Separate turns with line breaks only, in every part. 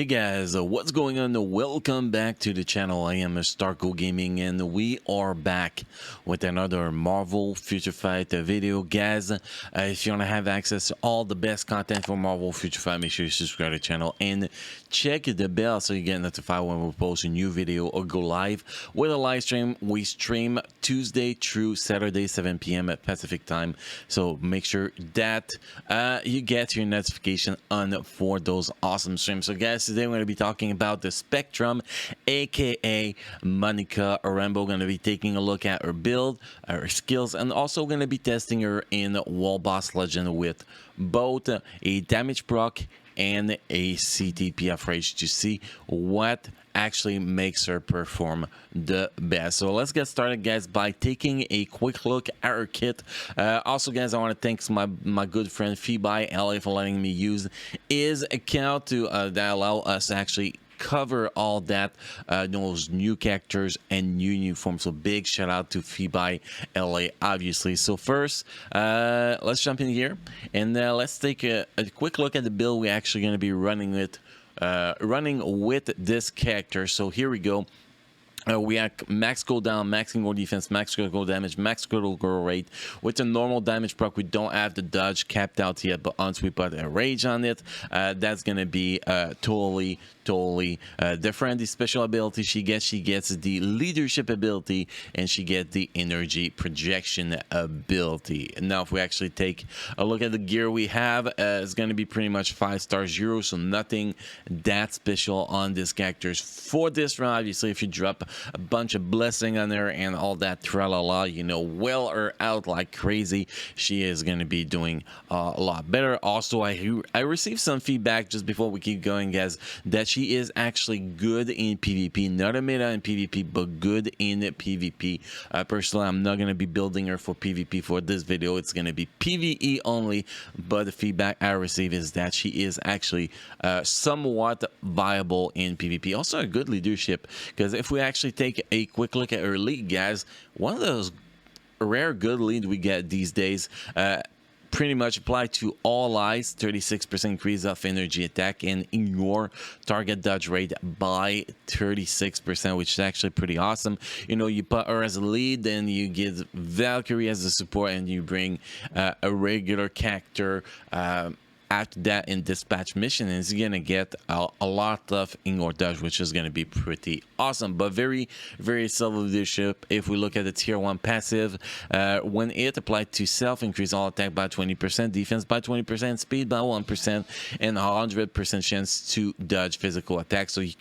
Hey guys, what's going on? Welcome back to the channel. I am Starco Gaming and we are back with another Marvel Future Fight video. Guys, if you want to have access to all the best content for Marvel Future Fight, make sure you subscribe to the channel and check the bell so you get notified when we post a new video or go live with a live stream. We stream Tuesday through Saturday 7 p.m. at Pacific time, so make sure that you get your notification on for those awesome streams. So guys, today we're going to be talking about the Spectrum, aka Monica Rambeau. We're going to be taking a look at her build, her skills, and also going to be testing her in Wall Boss Legend with both a damage proc and a CTP Rage to see what actually makes her perform the best. So let's get started, guys, by taking a quick look at her kit. Also, guys, I want to thank my good friend Phoebe LA for letting me use his account to that allow us to actually cover all that those new characters and new uniforms. So big shout out to Phoebe LA, obviously. So first, let's jump in here and let's take a quick look at the build we're actually going to be running with this character. So here we go. We have max cooldown, max single defense, max critical damage, max critical rate. With the normal damage proc, we don't have the dodge capped out yet, but once we put a rage on it, that's gonna be totally different. The special ability she gets the leadership ability, and she gets the energy projection ability. Now, if we actually take a look at the gear we have, it's gonna be pretty much 5-star 0, so nothing that special on this characters for this round. Obviously, if you drop a bunch of blessing on there and all that tralala, you know, well her out like crazy, she is going to be doing a lot better. Also, I received some feedback just before we keep going, guys, that she is actually good in PvP, not a meta in PvP, but good in PvP. Personally, I'm not going to be building her for PvP for this video. It's going to be PvE only, but the feedback I receive is that she is actually somewhat viable in PvP. Also a good leadership, because if we actually take a quick look at her lead, guys, one of those rare good lead we get these days, pretty much apply to all eyes, 36% increase of energy attack and ignore target dodge rate by 36%, which is actually pretty awesome. You know, you put her as a lead, then you get Valkyrie as a support, and you bring a regular character after that in dispatch mission, and it's gonna get a lot of ignore dodge, which is gonna be pretty awesome. But very solid leadership. If we look at the tier 1 passive, when it applied to self, increase all attack by 20%, defense by 20%, speed by 1%, and 100% chance to dodge physical attacks. So you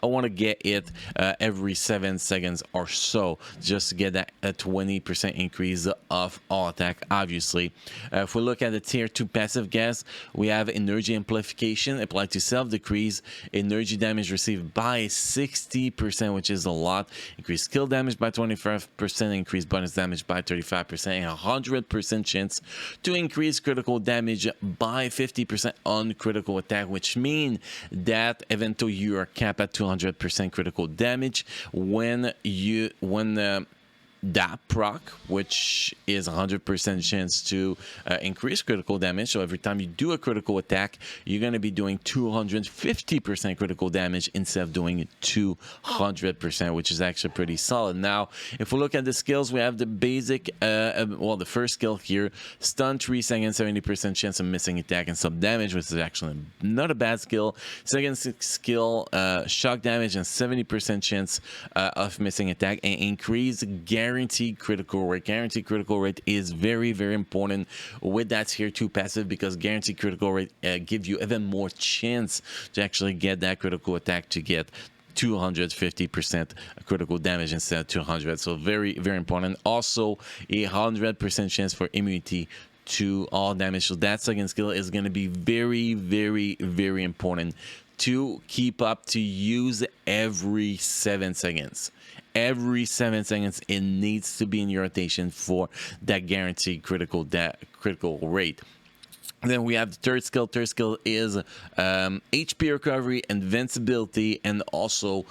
I want to get it every 7 seconds or so, just to get that a 20% increase of all attack, obviously. If we look at the tier 2 passive, guys, we have energy amplification applied to self, decrease energy damage received by 60%, which is a lot. Increase skill damage by 25%, increase bonus damage by 35%, and 100% chance to increase critical damage by 50% on critical attack, which means that eventually you are capped at 200% critical damage when that proc, which is 100% chance to increase critical damage. So every time you do a critical attack, you're going to be doing 250% critical damage instead of doing 200%, which is actually pretty solid. Now, if we look at the skills, we have the basic, well, the first skill here, stun 3 seconds, 70% chance of missing attack and sub damage, which is actually not a bad skill. Second skill, shock damage and 70% chance of missing attack, and increase guaranteed critical rate. Guaranteed critical rate is very important with that tier 2 passive, because guaranteed critical rate gives you even more chance to actually get that critical attack to get 250% critical damage instead of 200. So very important. Also, 100% chance for immunity to all damage. So that second skill is going to be very important to keep up, to use every 7 seconds. Every 7 seconds, it needs to be in your rotation for that guaranteed critical rate. Then we have the third skill. Third skill is HP recovery, invincibility, and also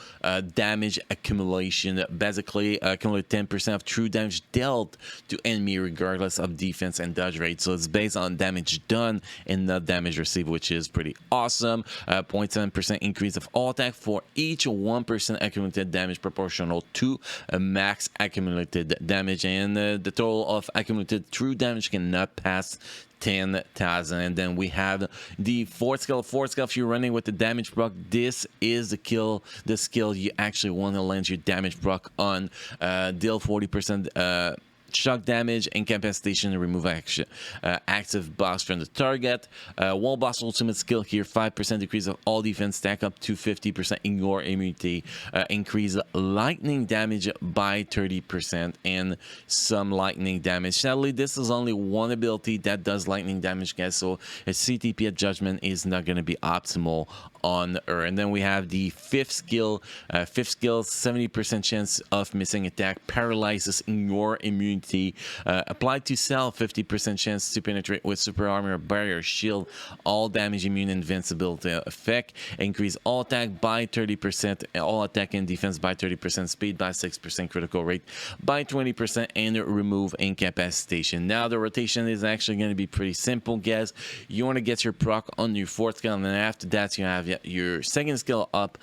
damage accumulation. Basically, accumulate 10% of true damage dealt to enemy regardless of defense and dodge rate. So it's based on damage done and not damage received, which is pretty awesome. 0.7% increase of all attack for each 1% accumulated damage proportional to max accumulated damage. And the total of accumulated true damage cannot pass 10,000. And then we have the fourth skill. Fourth skill, if you're running with the damage proc, this is the skill you actually want to land your damage proc on. Deal 40% shock damage, incapacitation, remove action, active boss from the target. Wall boss ultimate skill here, 5% decrease of all defense, stack up to 50%, ignore immunity, increase lightning damage by 30% and some lightning damage. Sadly, this is only one ability that does lightning damage, guys, so a CTP at Judgment is not going to be optimal on her. And then we have the fifth skill. 70% chance of missing attack, paralyzes, ignore immunity, applied to self, 50% chance to penetrate with super armor, barrier, shield, all damage, immune, invincibility effect, increase all attack by 30%, all attack and defense by 30%, speed by 6%, critical rate by 20%, and remove incapacitation. Now the rotation is actually going to be pretty simple, guys. You want to get your proc on your fourth skill, and then after that you have your second skill up,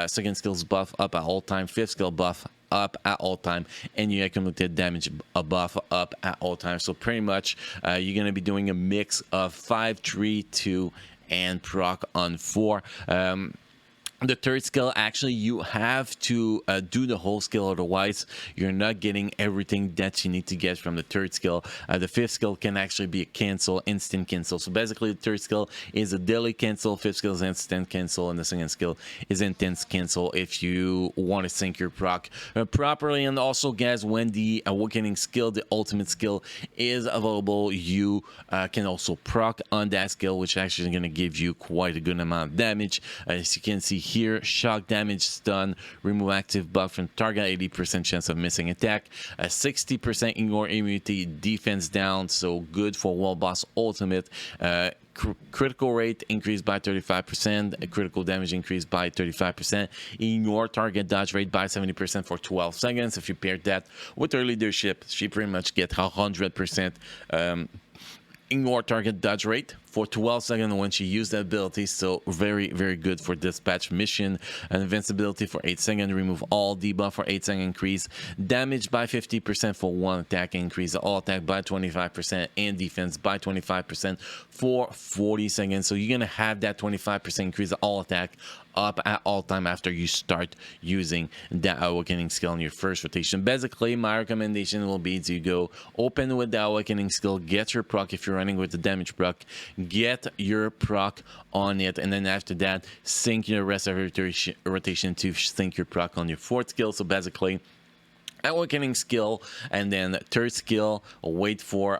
second skill's buff up at all time, fifth skill buff up at all time, and you accumulated damage buff up at all time. So pretty much you're going to be doing a mix of 5, 3, 2, and proc on 4. The third skill, actually, you have to do the whole skill, otherwise you're not getting everything that you need to get from the third skill. The fifth skill can actually be a cancel, instant cancel. So basically, the third skill is a daily cancel, fifth skill is instant cancel, and the second skill is intense cancel if you want to sync your proc properly. And also, guys, when the awakening skill, the ultimate skill, is available, you can also proc on that skill, which actually is going to give you quite a good amount of damage. As you can see here, shock damage, stun, remove active buff from target, 80% chance of missing attack, 60% ignore immunity, defense down, so good for wall boss ultimate. Critical rate increased by 35%, critical damage increased by 35%, ignore target dodge rate by 70% for 12 seconds. If you pair that with her leadership, she pretty much gets 100% ignore target dodge rate for 12 seconds when she used that ability. So very, very good for dispatch mission. And invincibility for 8 seconds, remove all debuff for 8 second, increase damage by 50% for 1 attack, increase all attack by 25% and defense by 25% for 40 seconds. So you're gonna have that 25% increase all attack up at all time after you start using that awakening skill in your first rotation. Basically, my recommendation will be to go open with the awakening skill, get your proc if you're running with the damage proc, get your proc on it, and then after that sync your rest of your rotation to sync your proc on your fourth skill. So basically, awakening skill, and then third skill, wait for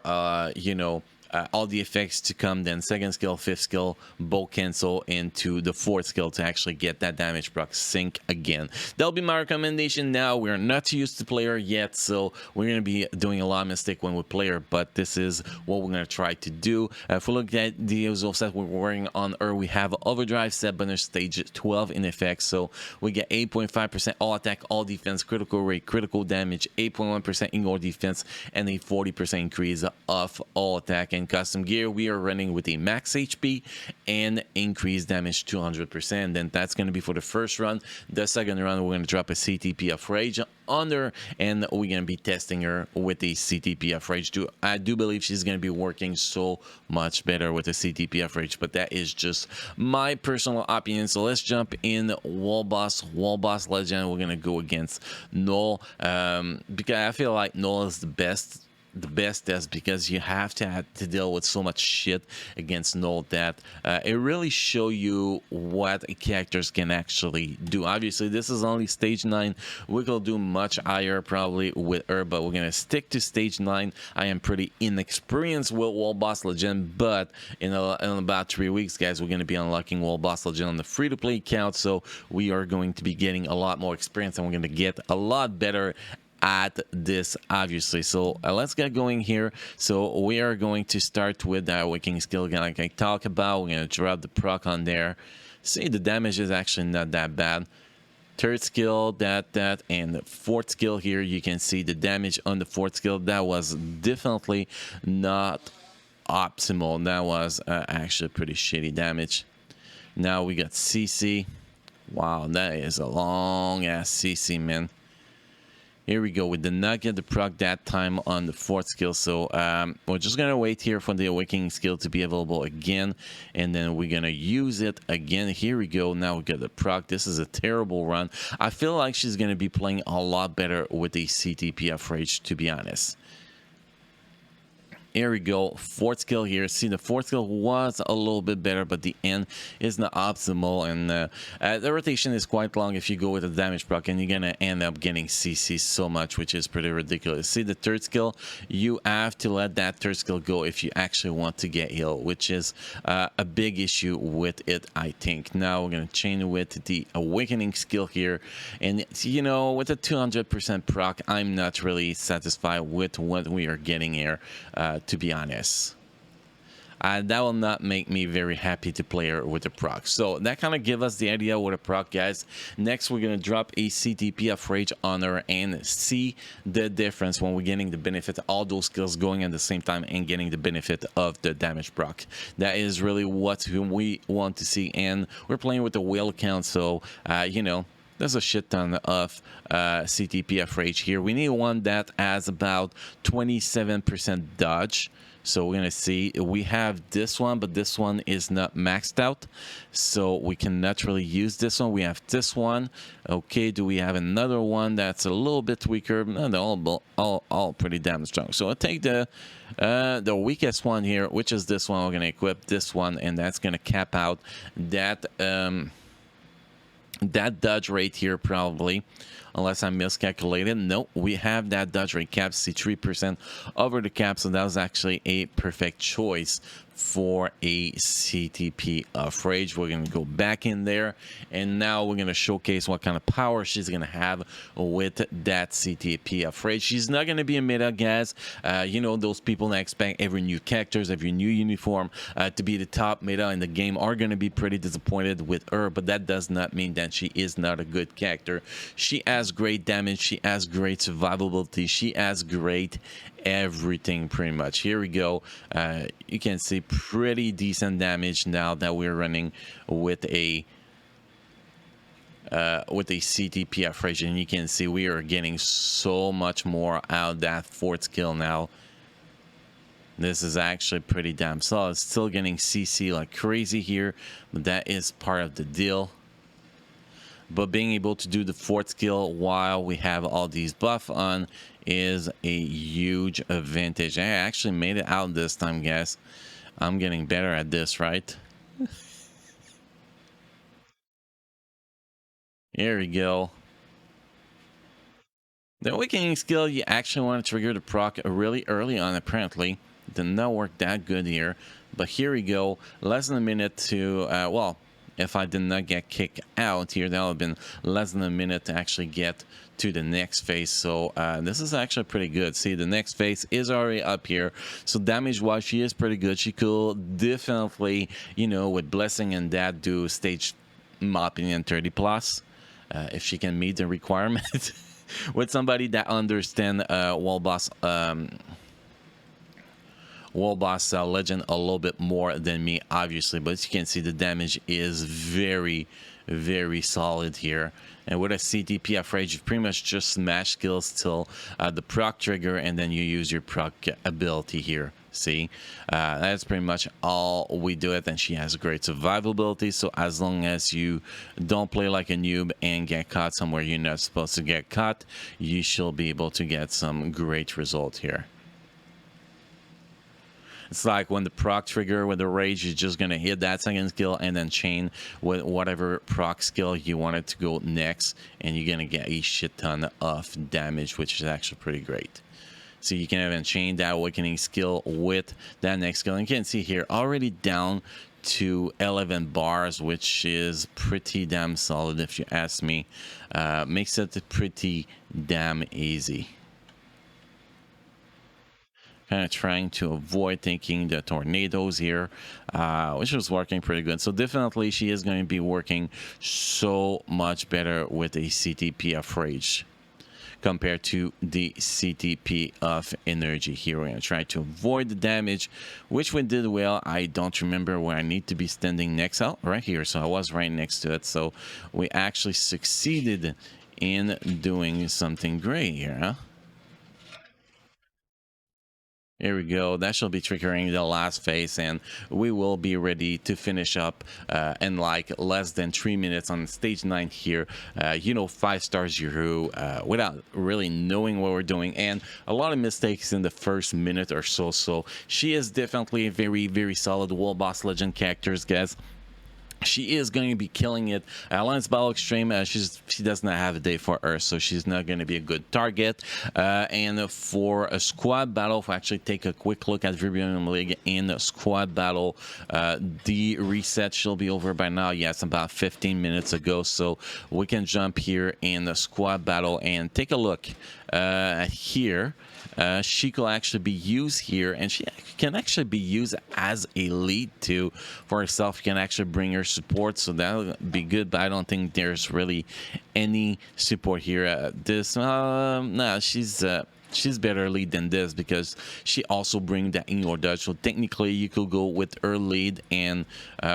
all the effects to come, then second skill, fifth skill, both cancel into the fourth skill to actually get that damage proc sync again. That'll be my recommendation. Now, we're not used to player yet, so we're going to be doing a lot of mistake when we player, but this is what we're going to try to do. If we look at the usual set we're wearing on her, we have Overdrive set bonus stage 12 in effect, so we get 8.5% all attack, all defense, critical rate, critical damage, 8.1% ignore defense, and a 40% increase of all attack. And custom gear, we are running with a max HP and increased damage 200%. Then that's going to be for the first run. The second run, we're going to drop a CTP of Rage on her, and we're going to be testing her with a CTP of Rage. I do believe she's going to be working so much better with a CTP of Rage, but that is just my personal opinion. So let's jump in Wall Boss Legend. We're going to go against Null, because I feel like Null is the best test, because you have to deal with so much shit against Null that it really show you what characters can actually do. Obviously, this is only stage 9. We could do much higher probably with her, but we're gonna stick to stage 9. I am pretty inexperienced with Wall Boss Legend, but in about 3 weeks, guys, we're gonna be unlocking Wall Boss Legend on the free-to-play account, so we are going to be getting a lot more experience, and we're gonna get a lot better at this, obviously. So let's get going here. So we are going to start with that awakening skill again, like I talked about. We're going to drop the proc on there. See, the damage is actually not that bad. Third skill, that, and the fourth skill here, you can see the damage on the fourth skill. That was definitely not optimal. That was actually pretty shitty damage. Now we got CC. Wow, that is a long ass CC, man. Here we go. We did not get the proc that time on the fourth skill, so we're just gonna wait here for the awakening skill to be available again, and then we're gonna use it again. Here we go. Now we got the proc. This is a terrible run. I feel like she's gonna be playing a lot better with the CTP of Rage, to be honest. Here we go, fourth skill here. See, the fourth skill was a little bit better, but the end is not optimal, and the rotation is quite long if you go with a damage proc, and you're gonna end up getting CC so much, which is pretty ridiculous. See, the third skill, you have to let that third skill go if you actually want to get healed, which is a big issue with it, I think. Now we're gonna chain it with the awakening skill here, and you know, with a 200% proc, I'm not really satisfied with what we are getting here. To be honest, that will not make me very happy to play her with a proc. So that kind of give us the idea with a proc, guys. Next, we're gonna drop a CTP of Rage on her and see the difference when we're getting the benefit of all those skills going at the same time and getting the benefit of the damage proc. That is really what we want to see, and we're playing with the wheel count, so you know, there's a shit ton of CTP of Rage here. We need one that has about 27% dodge. So we're going to see. We have this one, but this one is not maxed out. So we cannot really use this one. We have this one. Okay, do we have another one that's a little bit weaker? No, they're all pretty damn strong. So I'll take the weakest one here, which is this one. We're going to equip this one, and that's going to cap out that... that dodge rate here, probably, unless I miscalculated. No, we have that dodge rate cap, see 3% over the cap, so that was actually a perfect choice for a CTP of Rage. We're going to go back in there, and now we're going to showcase what kind of power she's going to have with that CTP of Rage. She's not going to be a meta, guys. You know, those people that expect every new characters, every new uniform to be the top meta in the game are going to be pretty disappointed with her, but that does not mean that she is not a good character. She has great damage, she has great survivability, she has great everything pretty much. Here we go. You can see pretty decent damage now that we're running with a CTP of Rage, and you can see we are getting so much more out of that fourth skill now. This is actually pretty damn solid. Still getting CC like crazy here, but that is part of the deal. But being able to do the fourth skill while we have all these buff on is a huge advantage. I actually made it out this time, guys. I'm getting better at this, right? Here we go. The awakening skill, you actually want to trigger the proc really early on, apparently. Did not work that good here. But here we go. Less than a minute to, well, if I did not get kicked out here, that would have been less than a minute to actually get to the next phase. So this is actually pretty good. See, the next phase is already up here. So damage wise, she is pretty good. She could definitely, you know, with blessing and that, do stage, in my opinion, 30 plus if she can meet the requirement. With somebody that understand World Boss Legend a little bit more than me, obviously, but as you can see, the damage is very, very solid here. And with a CTP of Rage, you pretty much just smash skills till the proc trigger, and then you use your proc ability here. See, that's pretty much all we do it, and she has great survivability. So as long as you don't play like a noob and get caught somewhere you're not supposed to get caught, you should be able to get some great result here. It's like when the proc trigger with the Rage, you're just gonna hit that second skill and then chain with whatever proc skill you want it to go next, and you're gonna get a shit ton of damage, which is actually pretty great. So you can even chain that awakening skill with that next skill. And you can see here, already down to 11 bars, which is pretty damn solid if you ask me. Makes it pretty damn easy. Kind of trying to avoid taking the tornadoes here, which was working pretty good. So definitely she is going to be working so much better with a CTP of Rage compared to the CTP of Energy. Here we're going to try to avoid the damage, which we did well. I don't remember where I need to be standing next. Oh, right here. So I was right next to it. So we actually succeeded in doing something great here, huh? Here we go. That shall be triggering the last phase, and we will be ready to finish up in like less than 3 minutes on stage 9 here. You know, 5-star Giroux without really knowing what we're doing, and a lot of mistakes in the first minute or so. So she is definitely a very, very solid World Boss Legend characters, guys. She is going to be killing it. Alliance Battle Extreme, she does not have a day for her, so she's not going to be a good target. And for a squad battle, if I actually take a quick look at Viridian League in squad battle, the reset should be over by now. Yes, about 15 minutes ago, so we can jump here in the squad battle and take a look here. She could actually be used here, and she can actually be used as a lead too for herself. You can actually bring her support, so that'll be good, but I don't think there's really any support here. No, she's better lead than this because she also brings that in your dodge. So technically you could go with her lead and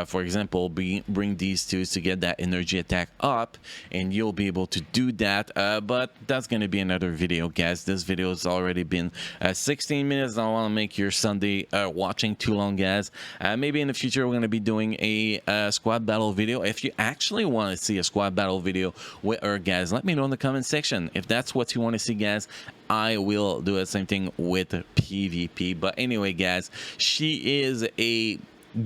for example bring these two to get that energy attack up, and you'll be able to do that, but that's going to be another video, guys. This video has already been 16 minutes. I don't want to make your Sunday watching too long, guys. Maybe in the future we're going to be doing a squad battle video. If you actually want to see a squad battle video with her, guys, let me know in the comment section. If that's what you want to see, guys, I will do the same thing with PvP. But anyway, guys, she is a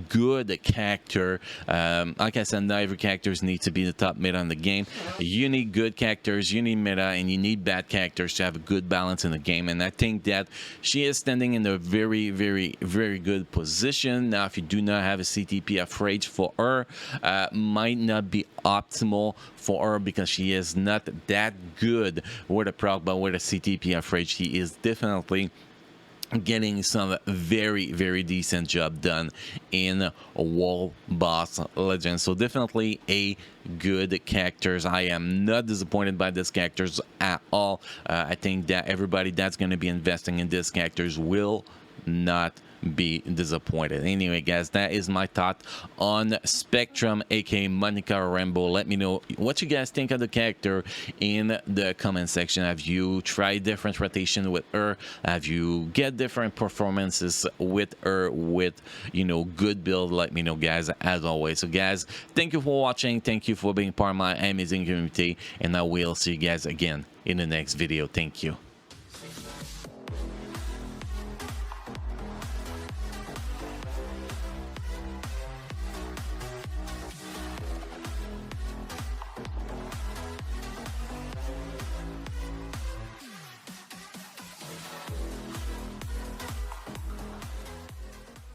good character. Like I said, not every characters need to be the top meta in the game. You need good characters, you need meta, and you need bad characters to have a good balance in the game. And I think that she is standing in a very, very, very good position. Now, if you do not have a CTP of Rage for her, might not be optimal for her because she is not that good with a proc, but with a CTP of Rage, she is definitely getting some very, very decent job done in World Boss Legends. So definitely a good characters. I am not disappointed by this characters at all. I think that everybody that's going to be investing in this characters will not be disappointed. Anyway, guys, that is my thought on Spectrum, aka Monica Rambeau. Let me know what you guys think of the character in the comment section. Have you tried different rotation with her? Have you get different performances with her with, you know, good build? Let me know, guys, as always. So guys, thank you for watching, thank you for being part of my amazing community, and I will see you guys again in the next video. Thank you.